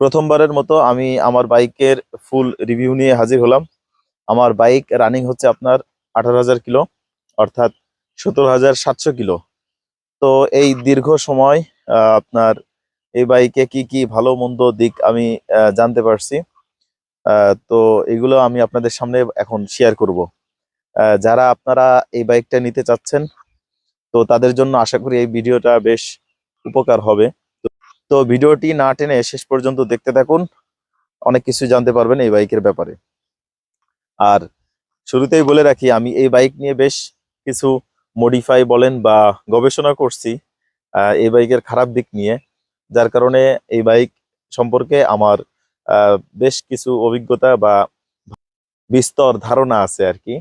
প্রথমবারের মতো আমি আমার বাইকের ফুল রিভিউ নিয়ে হাজির হলাম। আমার বাইক রানিং হচ্ছে আপনার 18,000 কিলো, অর্থাৎ 17,700 কিলো। তো এই দীর্ঘ সময় আপনার এই বাইকে কি কি ভালো মন্দ দিক আমি জানতে পারছি। তো এগুলো আমি আপনাদের সামনে এখন শেয়ার করব। যারা আপনারা এই বাইকটা নিতে চাচ্ছেন, তো তাদের জন্য আশা করি এই ভিডিওটা বেশ উপকার হবে। তো ভিডিওটি না টেনে শেষ পর্যন্ত দেখতে থাকুন, অনেক কিছু জানতে পারবেন এই বাইকের ব্যাপারে। আর শুরুতেই বলে রাখি, আমি এই বাইক নিয়ে বেশ কিছু মডিফাই বলেন বা গবেষণা করছি এই বাইকের খারাপ দিক নিয়ে, যার কারণে এই বাইক সম্পর্কে আমার বেশ কিছু অভিজ্ঞতা বা বিস্তর ধারণা আছে আর কি।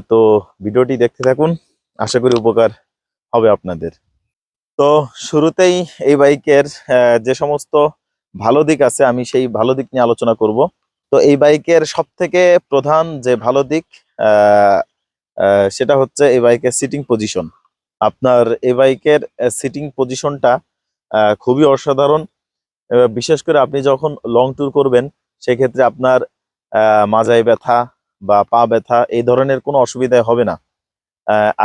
তো ভিডিওটি দেখতে থাকুন, আশা করি উপকার হবে আপনাদের। তো শুরুতেই এই বাইকের যে সমস্ত ভালো দিক আছে আমি সেই ভালো দিক নিয়ে আলোচনা করব। তো এই বাইকের সব থেকে প্রধান যে ভালো দিক আহ, সেটা হচ্ছে এই বাইকের সিটিং পজিশন। আপনার এই বাইকের সিটিং পজিশনটা খুবই অসাধারণ। বিশেষ করে আপনি যখন লং ট্যুর করবেন, সেক্ষেত্রে আপনার মাজায় ব্যথা বা পা ব্যথা এই ধরনের কোনো অসুবিধা হবে না।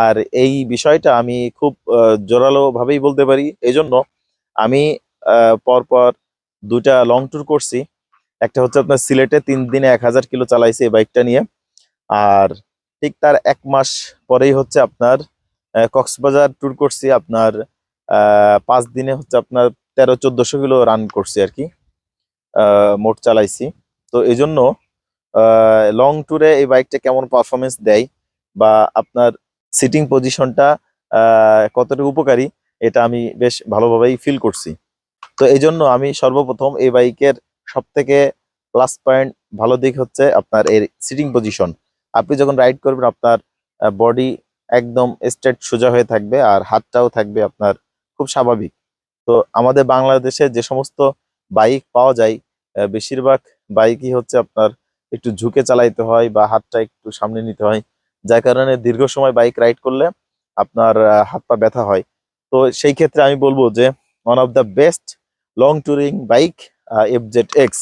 আর এই বিষয়টা আমি খুব জোরালো ভাবেই বলতে পারি। এই জন্য আমি পরপর দুইটা লং ট্যুর করছি। একটা হচ্ছে আপনার সিলেটে 3 দিনে 1,000 কিলো চালাইছি এই বাইকটা নিয়ে। আর ঠিক তার 1 মাস পরেই হচ্ছে আপনার কক্সবাজার ট্যুর করছি। আপনার 5 দিনে হচ্ছে আপনার 1300-1400 কিলো রান করছি আর কি, মোট চালাইছি। তো এই জন্য লং ট্যুরে এই বাইকটা কেমন পারফরমেন্স দেয় বা আপনার সিটিং পজিশনটা কতটুকু উপকারী, এটা আমি বেশ ভালোভাবেই ফিল করছি। তো এই জন্য আমি সর্বপ্রথম এই বাইকের সব থেকে প্লাস পয়েন্ট ভালো দিক হচ্ছে আপনার এর সিটিং পজিশন। আপনি যখন রাইড করবেন আপনার বডি একদম স্ট্রেট সোজা হয়ে থাকবে, আর হাতটাও থাকবে আপনার খুব স্বাভাবিক। তো আমাদের বাংলাদেশে যে সমস্ত বাইক পাওয়া যায়, বেশিরভাগ বাইকই হচ্ছে আপনার একটু ঝুঁকে চালাইতে হয় বা হাতটা একটু সামনে নিতে হয়, যার কারণে দীর্ঘ সময় বাইক রাইড করলে আপনার হাত পা ব্যথা হয়। তো সেই ক্ষেত্রে আমি বলবো যে one of the best long touring bike FZ-X।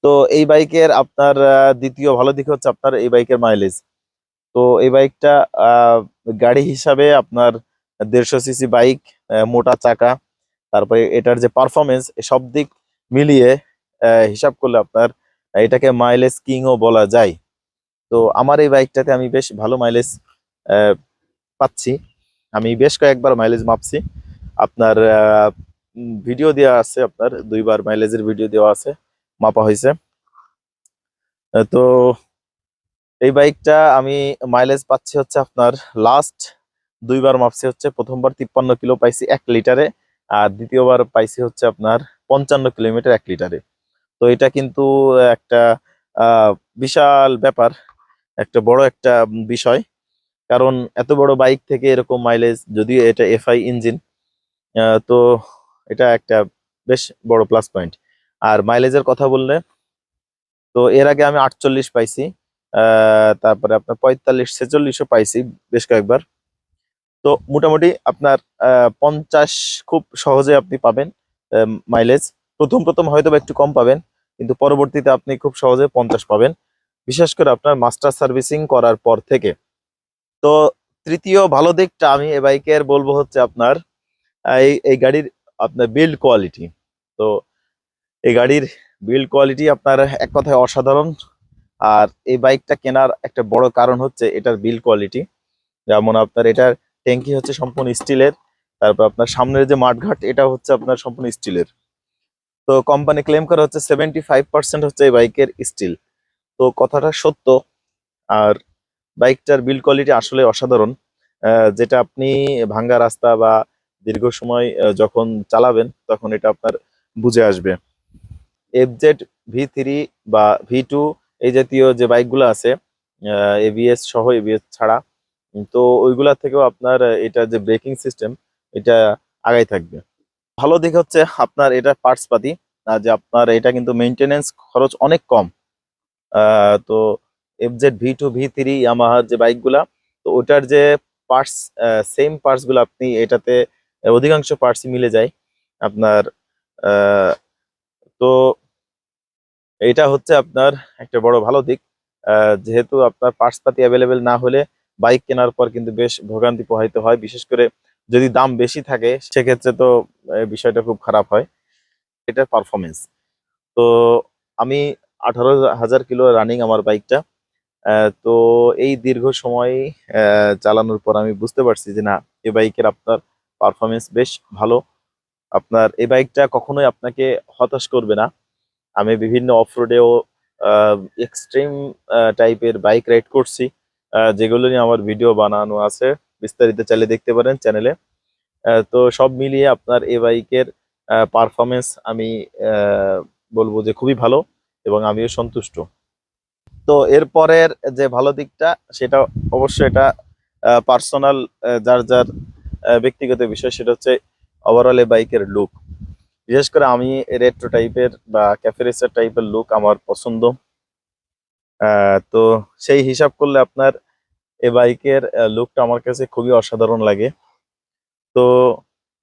তো এই বাইকের আপনার দ্বিতীয় ভালো দিক হচ্ছে আপনার এই বাইকের মাইলেজ। তো এই বাইকটা আহ, গাড়ি হিসাবে আপনার 150 সিসি বাইক, মোটা চাকা, তারপরে এটার যে পারফরমেন্স, সব দিক মিলিয়ে হিসাব করলে আপনার এটাকে মাইলেজ কিংও বলা যায়। তো আমার এই বাইকটাতে আমি বেশ ভালো মাইলেজ পাচ্ছি। আমি বেশ কয়েকবার মাইলেজ মাপছি। আপনার ভিডিও দেওয়া আছে, আপনার 2বার মাইলেজের ভিডিও দেওয়া আছে, মাপা হয়েছে। তো এই বাইকটা আমি মাইলেজ পাচ্ছি হচ্ছে আপনার লাস্ট 2বার মাপছি হচ্ছে, প্রথমবার 53 কিলো পাইছি 1 লিটারে, আর দ্বিতীয়বার পাইছি হচ্ছে আপনার 55 কিলোমিটার 1 লিটারে। তো এটা কিন্তু একটা আহ, বিশাল ব্যাপার, একটা বড় একটা বিষয়। কারণ এত বড় বাইক থেকে এরকম মাইলেজ, যদিও এটা FI ইঞ্জিন, তো এটা একটা বেশ বড় প্লাস পয়েন্ট। আর মাইলেজের কথা বললে, তো এর আগে আমি 48 পাইছি, তারপরে আপনার 45-46ও পাইছি বেশ কয়েকবার। তো মোটামুটি আপনার 50 খুব সহজে আপনি পাবেন মাইলেজ। প্রথম প্রথম হয়তো বা একটু কম পাবেন, কিন্তু পরবর্তীতে আপনি খুব সহজে 50 পাবেন, বিশেষ করে আপনার মাস্টার সার্ভিসিং করার পর থেকে। তো তৃতীয় ভালো দিকটা আমি এই বাইকের বলবো হচ্ছে আপনার এই এই গাড়ির আপনার বিল্ড কোয়ালিটি। তো এই গাড়ির বিল্ড কোয়ালিটি আপনার এক কথায় অসাধারণ। আর এই বাইকটা কেনার একটা বড় কারণ হচ্ছে এটার বিল্ড কোয়ালিটি। যেমন আপনার এটার ট্যাঙ্কি হচ্ছে সম্পূর্ণ স্টিলের, তারপর আপনার সামনের যে মাঠঘাট এটা হচ্ছে আপনার সম্পূর্ণ স্টিলের। তো কোম্পানি ক্লেম করা হচ্ছে 75% হচ্ছে এই বাইকের স্টিল। তো কথাটা সত্য। আর বাইকটার বিল্ড কোয়ালিটি আসলে অসাধারণ, যেটা আপনি ভাঙ্গা রাস্তা বা দীর্ঘ সময় যখন চালাবেন তখন এটা আপনার বুঝে আসবে। FZ-V3 বা V2 এই জাতীয় যে বাইকগুলো আছে, ABS সহ ABS ছাড়া, তো ওইগুলা থেকেও আপনার এটা যে ব্রেকিং সিস্টেম, এটা আগাই থাকবে। ভালো দিক হচ্ছে আপনার এটা পার্টস পাতি, যে আপনার এটা কিন্তু মেইনটেনেন্স খরচ অনেক কম। তো FZ-V2 V3 ইয়ামাহার যে বাইকগুলা, তো ওটার যে পার্টস, সেম পার্টস গুলো আপনি এটাতে অধিকাংশ পার্টসই মিলে যায় আপনার। তো এইটা হচ্ছে আপনার একটা বড় ভালো দিক। যেহেতু আপনার পার্টস পাতি অ্যাভেলেবেল না হলে বাইক কেনার পর কিন্তু বেশ ভোগান্তি পোহাইতে হয়, বিশেষ করে যদি দাম বেশি থাকে সেক্ষেত্রে তো বিষয়টা খুব খারাপ হয়। এটার পারফরমেন্স তো আমি 18,000 কিলো রানিং আমার বাইকটা। তো এই দীর্ঘ সময় চালানোর পর আমি বুঝতে পারছি যে না, এই বাইকের আপনার পারফরমেন্স বেশ ভালো। আপনার এই বাইকটা কখনোই আপনাকে হতাশ করবে না। আমি বিভিন্ন অফরোডেও এক্সট্রিম টাইপের বাইক রাইড করছি, যেগুলো নিয়ে আমার ভিডিও বানানো আছে, বিস্তারিত চাইলে দেখতে পারেন চ্যানেলে। তো সব মিলিয়ে আপনার এই বাইকের পারফরমেন্স আমি আহ, বলবো যে খুবই ভালো এবং আমিও সন্তুষ্ট। তো এরপরের যে ভালো দিকটা সেটা অবশ্যই এটা পার্সোনাল, যার যার ব্যক্তিগত বিষয়, সেটা হচ্ছে ওভারঅল এই বাইকের লুক। বিশেষ করে আমি রেট্রো টাইপের বা ক্যাফে রেসার টাইপের লুক আমার পছন্দ। তো সেই হিসাব করলে আপনার এই বাইকের লুকটা আমার কাছে খুবই অসাধারণ লাগে। তো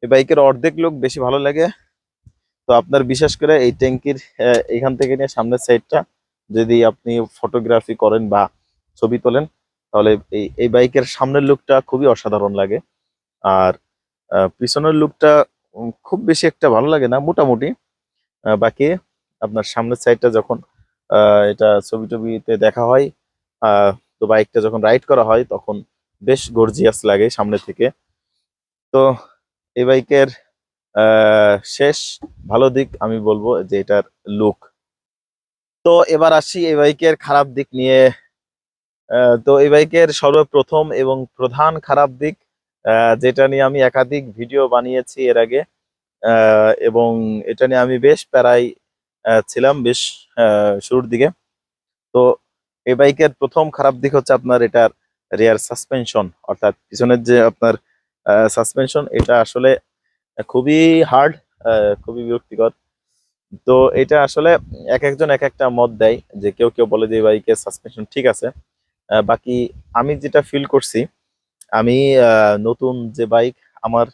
এই বাইকের অর্ধেক লুক বেশি ভালো লাগে। তো আপনার বিশেষ করে এই ট্যাঙ্কির এখান থেকে নিয়ে সামনের সাইডটা যদি আপনি ফটোগ্রাফি করেন বা ছবি তোলেন, তাহলে এই এই বাইকের সামনের লুকটা খুবই অসাধারণ লাগে। আর পিছনের লুকটা খুব বেশি একটা ভালো লাগে না, মোটামুটি। বাকি আপনার সামনের সাইডটা যখন এটা ছবি টবিতে দেখা হয়, তো বাইকটা যখন রাইড করা হয় তখন বেশ গর্জিয়াস লাগে সামনে থেকে। তো এই বাইকের শেষ ভালো দিক আমি বলবো যে এটার লুক। তো এবার আসি এই বাইকের খারাপ দিক নিয়ে। তো এই বাইকের সর্বপ্রথম এবং প্রধান খারাপ দিক, যেটা নিয়ে আমি একাধিক ভিডিও বানিয়েছি এর আগে, এবং এটা নিয়ে আমি বেশ প্যারাই ছিলাম বেশ শুরুর দিকে। তো এই বাইকের প্রথম খারাপ দিক হচ্ছে আপনার এটার রিয়ার সাসপেনশন, অর্থাৎ পিছনের যে আপনার সাসপেনশন, এটা আসলে খুবই হার্ড, খুবই বিরক্তিকর। তো এটা আসলে এক একজন এক একটা মত দেয়, যে কেউ কেউ বলে যে এই বাইকের সাসপেনশন ঠিক আছে। বাকি আমি যেটা ফিল করছি, আমি নতুন যে বাইক আমার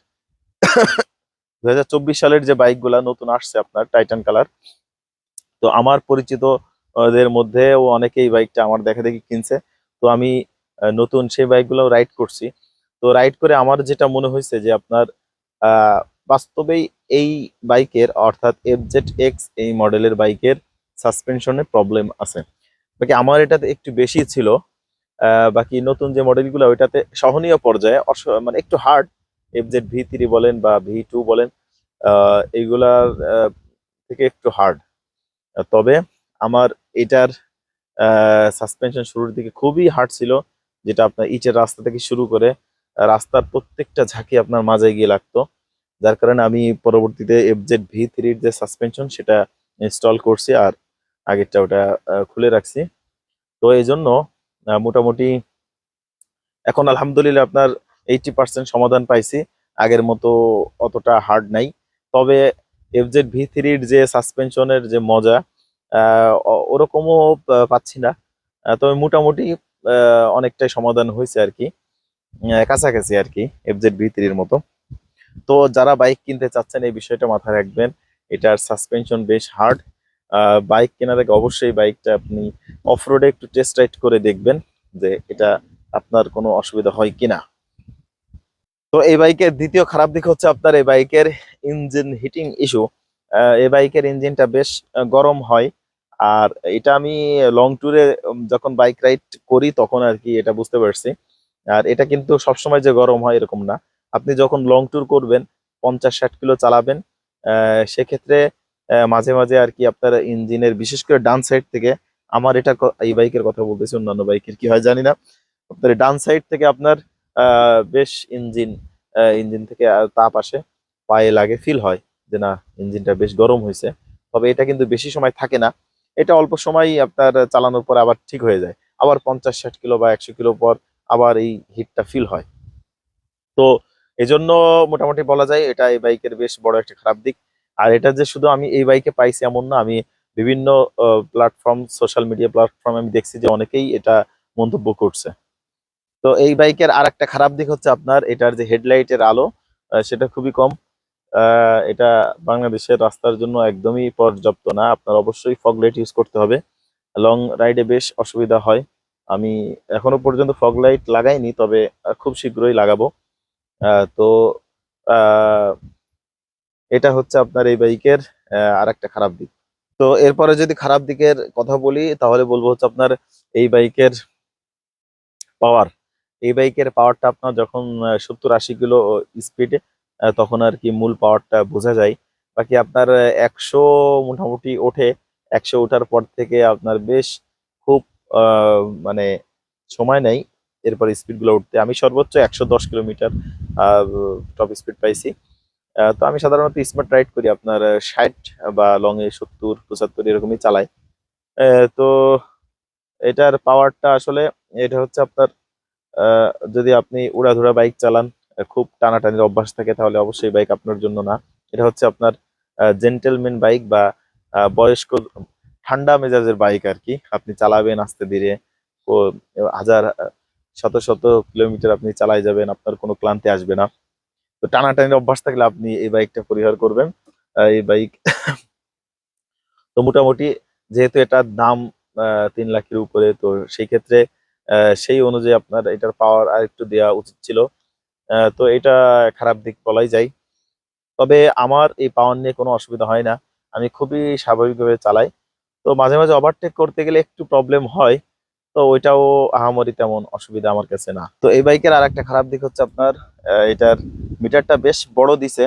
2024 সালের যে বাইকগুলা নতুন আসছে আপনার টাইটান কালার, তো আমার পরিচিত দের মধ্যেও অনেকেই বাইকটা আমার দেখা দেখি কিনছে। তো আমি নতুন সেই বাইকগুলো রাইড করছি। তো রাইড করে আমার যেটা মনে হয়েছে যে আপনার আহ, বাস্তবেই এই বাইকের, অর্থাৎ FZ-X এই মডেলের বাইকের সাসপেনশনে প্রবলেম আছে। বাকি আমার এটাতে একটু বেশি ছিল। বাকি নতুন যে মডেলগুলো ওইটাতে সহনীয় পর্যায়ে, মানে একটু হার্ড। FZ-V3 বলেন বা V2 বলেন, এইগুলার থেকে একটু হার্ড। তবে আমার এটার সাসপেনশন শুরুর দিকে খুবই হার্ড ছিল, যেটা আপনার ইটের রাস্তা থেকে শুরু করে রাস্তার প্রত্যেকটা ঝাঁকি আপনার মাঝে গিয়ে লাগতো। যার কারণে আমি পরবর্তীতে FZ-V3-র যে সাসপেনশন সেটা ইনস্টল করছি, আর আগেরটা ওটা খুলে রাখছি। তো এই জন্য মোটামুটি এখন আলহামদুলিল্লাহ আপনার 80% সমাধান পাইছি, আগের মতো অতটা হার্ড নাই। তবে FZ-V3-র যে সাসপেনশনের যে মজা, ওরকমও পাচ্ছি না। তবে মোটামুটি অনেকটাই সমাধান হয়েছে আর কি, কাছাকাছি আর কি FZ-V3-র মতো। তো যারা বাইক কিনতে চাচ্ছেন এই বিষয়টা মাথায় রাখবেন, এটার সাসপেনশন বেশ হার্ড। বাইক কেনার আগে অবশ্যই বাইকটা আপনি অফরোডে একটু টেস্ট রাইড করে দেখবেন যে এটা আপনার কোনো অসুবিধা হয় কিনা। তো এই বাইকের দ্বিতীয় খারাপ দিক হচ্ছে আপনার এই বাইকের ইঞ্জিন হিটিং ইস্যু। এই বাইকের ইঞ্জিনটা বেশ গরম হয়। আর এটা আমি লং ট্যুরে যখন বাইক রাইড করি তখন আর কি এটা বুঝতে পারছি। আর এটা কিন্তু সবসময় যে গরম হয় এরকম না। আপনি যখন লং ট্যুর করবেন, 50-60 কিলো চালাবেন, সেক্ষেত্রে মাঝে মাঝে আর কি আপনার ইঞ্জিনের, বিশেষ করে ডান সাইড থেকে, আমার এটা এই বাইকের কথা বলতেছি, অন্যান্য বাইকের কি হয় জানি না, আপনার ডান সাইড থেকে আপনার বেশ ইঞ্জিন থেকে তাপ আসে, পায়ে লাগে, ফিল হয় যে না, ইঞ্জিনটা বেশ গরম হয়েছে। তবে এটা কিন্তু বেশি সময় থাকে না, এটা অল্প সময় আপনার চালানোর পর আবার ঠিক হয়ে যায়। আবার 50-60 কিলো বা 100 কিলো পর আবার এই হিটটা ফিল হয়। তো এই জন্য মোটামুটি বলা যায় এটা এই বাইকের বেশ বড় একটা খারাপ দিক। আর এটা যে শুধু আমি এই বাইকে পাইছি এমন না, আমি বিভিন্ন প্ল্যাটফর্ম, সোশ্যাল মিডিয়া প্ল্যাটফর্ম আমি দেখছি যে অনেকেই এটা মন্তব্য করছে। তো এই বাইকের আর একটা খারাপ দিক হচ্ছে আপনার এটার যে হেডলাইটের আলো, সেটা খুবই কম। এটা বাংলাদেশের রাস্তার জন্য একদমই পর্যাপ্ত না। আপনার অবশ্যই ফগ লাইট ইউজ করতে হবে। লং রাইডে বেশ অসুবিধা হয়। আমি এখনো পর্যন্ত ফগ লাইট লাগাইনি, তবে খুব শীঘ্রই লাগাবো। তো আহ, এটা হচ্ছে আপনার এই বাইকের আর একটা খারাপ দিক। তো এরপরে যদি খারাপ দিকের কথা বলি, তাহলে বলবো হচ্ছে আপনার এই বাইকের পাওয়ার। এই বাইকের পাওয়ারটা আপনার যখন 70-80 কিলো স্পিডে, তখন আর কি মূল পাওয়ারটা বোঝা যায়। বাকি আপনার 100 মোটামুটি ওঠে। 100 ওঠার পর থেকে আপনার বেশ খুব মানে সময় নেই এরপর স্পিড গুলো উঠতে। আমি সর্বোচ্চ 110 কিলোমিটার টপ স্পিড পাইছি। তো আমি সাধারণত স্মার্ট রাইড করি আপনার 60 বা লং এ 70-75 এরকমই চালাই। তো এটার পাওয়ারটা আসলে, এটা হচ্ছে আপনার আহ, যদি আপনি উড়াধুরা বাইক চালান, খুব টানাটানির অভ্যাস থাকে, তাহলে অবশ্যই বাইক আপনার জন্য না। এটা হচ্ছে আপনার জেন্টেলম্যান বাইক বা বয়স্ক ঠান্ডা মেজাজের বাইক আর কি। আপনি চালাবেন আস্তে ধীরে, ও হাজার শত শত কিলোমিটার আপনি চালাই যাবেন, আপনার কোনো ক্লান্তি আসবে না। তো টানাটানির অভ্যাস থাকলে আপনি এই বাইকটা পরিহার করবেন। এই বাইক তো মোটামুটি, যেহেতু এটার দাম 3 লাখের উপরে, তো সেই ক্ষেত্রে সেই অনুযায়ী আপনার এটার পাওয়ার আর একটু দেওয়া উচিত ছিল। তো এটা খারাপ দিক বলাই যায়। তবে আমার এই পাওয়ার নিয়ে কোনো অসুবিধা হয় না। আমি খুবই স্বাভাবিকভাবে চালাই। তো মাঝে মাঝে ওভারটেক করতে গেলে একটু প্রবলেম হয়। তো ওইটাও আহামরি তেমন অসুবিধা আমার কাছে না। তো এই বাইকের আর একটা খারাপ দিক হচ্ছে আপনার এটার মিটারটা বেশ বড় দিছে,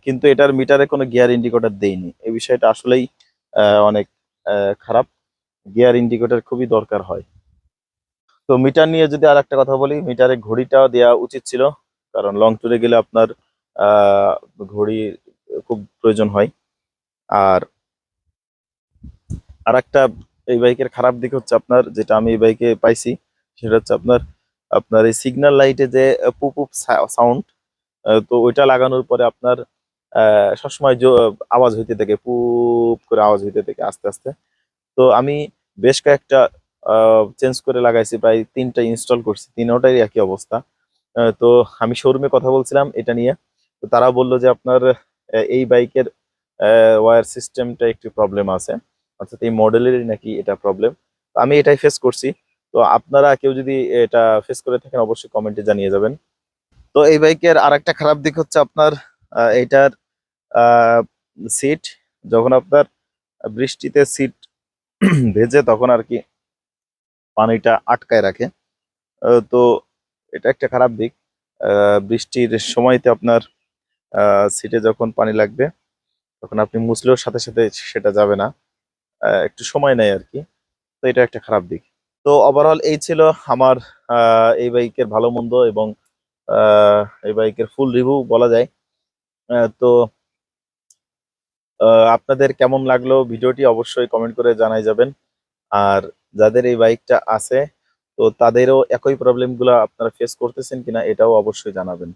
কিন্তু এটার মিটারে কোনো গিয়ার ইন্ডিকেটর দেয়নি। এই বিষয়টা আসলেই অনেক খারাপ। গিয়ার ইন্ডিকেটর খুবই দরকার হয়। তো মিটার নিয়ে যদি আর একটা কথা বলি, মিটারে ঘড়িটাও দেওয়া উচিত ছিল, কারণ লং ট্যুরে গেলে আপনার আহ ঘড়ি খুব প্রয়োজন হয়। আর আর একটা এই বাইকের খারাপ দিক হচ্ছে আপনার, যেটা আমি এই বাইকে পাইছি, সেটা হচ্ছে আপনার আপনার এই সিগন্যাল লাইটে যে পুপ পুপ সাউন্ড, তো ওইটা লাগানোর পরে আপনার সবসময় আওয়াজ হইতে থাকে, পুপ করে আওয়াজ হইতে থাকে আস্তে আস্তে। তো আমি বেশ কয়েকটা চেঞ্জ করে লাগাইছি, প্রায় 3টা ইনস্টল করছি, তিনোটাই একই অবস্থা। তো আমি শোরুমে কথা বলছিলাম এটা নিয়ে। তো তারা বললো যে আপনার এই বাইকের ওয়্যার সিস্টেমটা একটু প্রবলেম আছে, অর্থাৎ এই মডেলেরই নাকি এটা প্রবলেম। আমি এটাই ফেস করছি। তো আপনারা কেউ যদি এটা ফেস করে থাকেন, অবশ্যই কমেন্টে জানিয়ে যাবেন। তো এই বাইকের আর একটা খারাপ দিক হচ্ছে আপনার এটার সিট, যখন আপনার বৃষ্টিতে সিট ভেজে তখন আর কি পানিটা আটকায় রাখে। তো এটা একটা খারাপ দিক। বৃষ্টির সময়তে আপনার সিটে যখন পানি লাগবে, তখন আপনি মুছলেও সাথে সাথে সেটা যাবে না, একটু সময় নেয় আর কি। তো এটা একটা খারাপ দিক। তো ওভারঅল এই ছিল আমার এই বাইকের ভালো মন্দ এবং এই বাইকের ফুল রিভিউ বলা যায়। তো আপনাদের কেমন লাগলো ভিডিওটি অবশ্যই কমেন্ট করে জানাই যাবেন। আর যাদের এই বাইকটা আছে, তো তাদেরও একই প্রবলেমগুলো আপনারা ফেস করতেছেন কিনা, এটাও অবশ্যই জানাবেন।